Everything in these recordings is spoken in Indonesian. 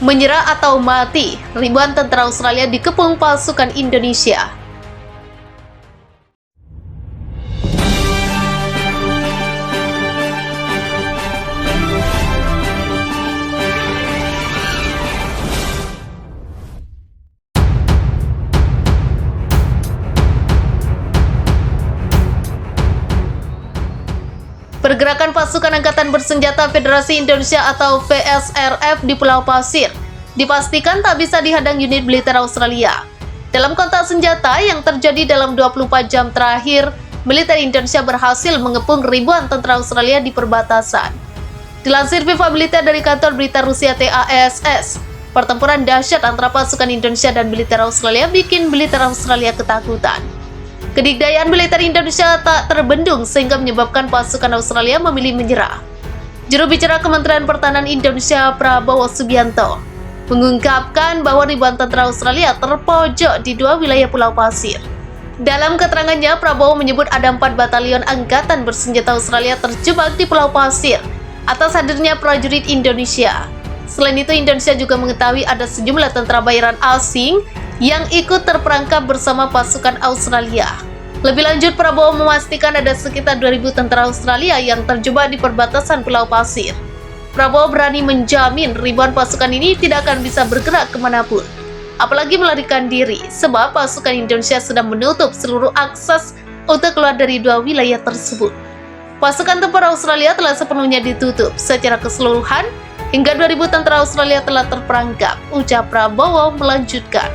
Menyerah atau mati, ribuan tentara Australia dikepung pasukan Indonesia. Pergerakan pasukan Angkatan Bersenjata Federasi Indonesia atau PSRF di Pulau Pasir dipastikan tak bisa dihadang unit militer Australia. Dalam kontak senjata yang terjadi dalam 24 jam terakhir, militer Indonesia berhasil mengepung ribuan tentara Australia di perbatasan. Dilansir Viva Militer dari kantor berita Rusia TASS, pertempuran dahsyat antara pasukan Indonesia dan militer Australia bikin militer Australia ketakutan. Kedikdayaan militer Indonesia tak terbendung sehingga menyebabkan pasukan Australia memilih menyerah. Juru bicara Kementerian Pertahanan Indonesia Prabowo Subianto mengungkapkan bahwa ribuan tentara Australia terpojok di dua wilayah Pulau Pasir. Dalam keterangannya, Prabowo menyebut ada 4 batalion Angkatan Bersenjata Australia terjebak di Pulau Pasir atas hadirnya prajurit Indonesia. Selain itu, Indonesia juga mengetahui ada sejumlah tentara bayaran asing yang ikut terperangkap bersama pasukan Australia. Lebih lanjut, Prabowo memastikan ada sekitar 2.000 tentara Australia yang terjebak di perbatasan Pulau Pasir. Prabowo berani menjamin ribuan pasukan ini tidak akan bisa bergerak kemanapun, apalagi melarikan diri, sebab pasukan Indonesia sudah menutup seluruh akses untuk keluar dari dua wilayah tersebut. Pasukan tempur Australia telah sepenuhnya ditutup secara keseluruhan, hingga 2.000 tentara Australia telah terperangkap, ucap Prabowo melanjutkan.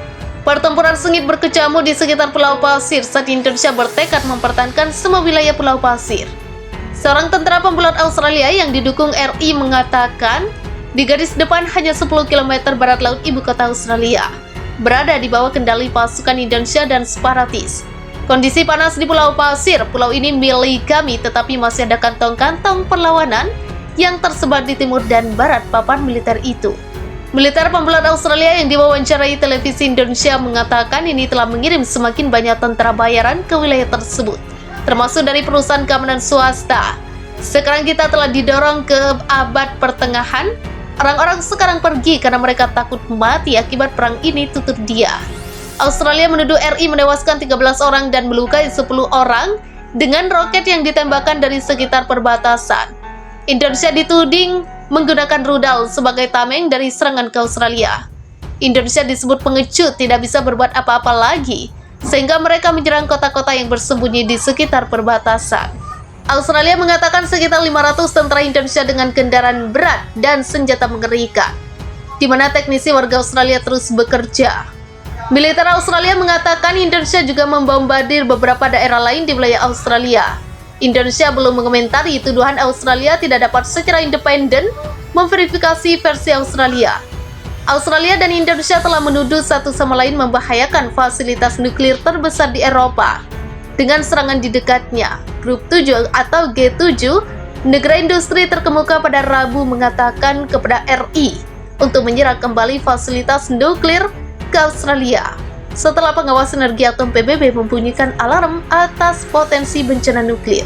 Pertempuran sengit berkecamuk di sekitar Pulau Pasir saat Indonesia bertekad mempertahankan semua wilayah Pulau Pasir. Seorang tentara pembulat Australia yang didukung RI mengatakan, di garis depan hanya 10 km barat laut ibu kota Australia, berada di bawah kendali pasukan Indonesia dan separatis. Kondisi panas di Pulau Pasir, pulau ini milik kami, tetapi masih ada kantong-kantong perlawanan yang tersebar di timur dan barat papan militer itu. Militer pembulat Australia yang diwawancarai televisi Indonesia mengatakan ini telah mengirim semakin banyak tentara bayaran ke wilayah tersebut, termasuk dari perusahaan keamanan swasta. Sekarang kita telah didorong ke abad pertengahan. Orang-orang sekarang pergi karena mereka takut mati akibat perang ini, tutur dia. Australia menuduh RI menewaskan 13 orang dan melukai 10 orang dengan roket yang ditembakkan dari sekitar perbatasan. Indonesia dituding menggunakan rudal sebagai tameng dari serangan ke Australia. Indonesia disebut pengecut, tidak bisa berbuat apa-apa lagi, sehingga mereka menyerang kota-kota yang bersembunyi di sekitar perbatasan. Australia mengatakan sekitar 500 tentara Indonesia dengan kendaraan berat dan senjata mengerikan, di mana teknisi warga Australia terus bekerja. Militer Australia mengatakan Indonesia juga membombardir beberapa daerah lain di wilayah Australia. Indonesia belum mengomentari tuduhan Australia tidak dapat secara independen memverifikasi versi Australia. Australia dan Indonesia telah menuduh satu sama lain membahayakan fasilitas nuklir terbesar di Eropa dengan serangan di dekatnya. Grup 7 atau G7, negara industri terkemuka pada Rabu mengatakan kepada RI untuk menyerah kembali fasilitas nuklir ke Australia setelah pengawas energi atom PBB membunyikan alarm atas potensi bencana nuklir.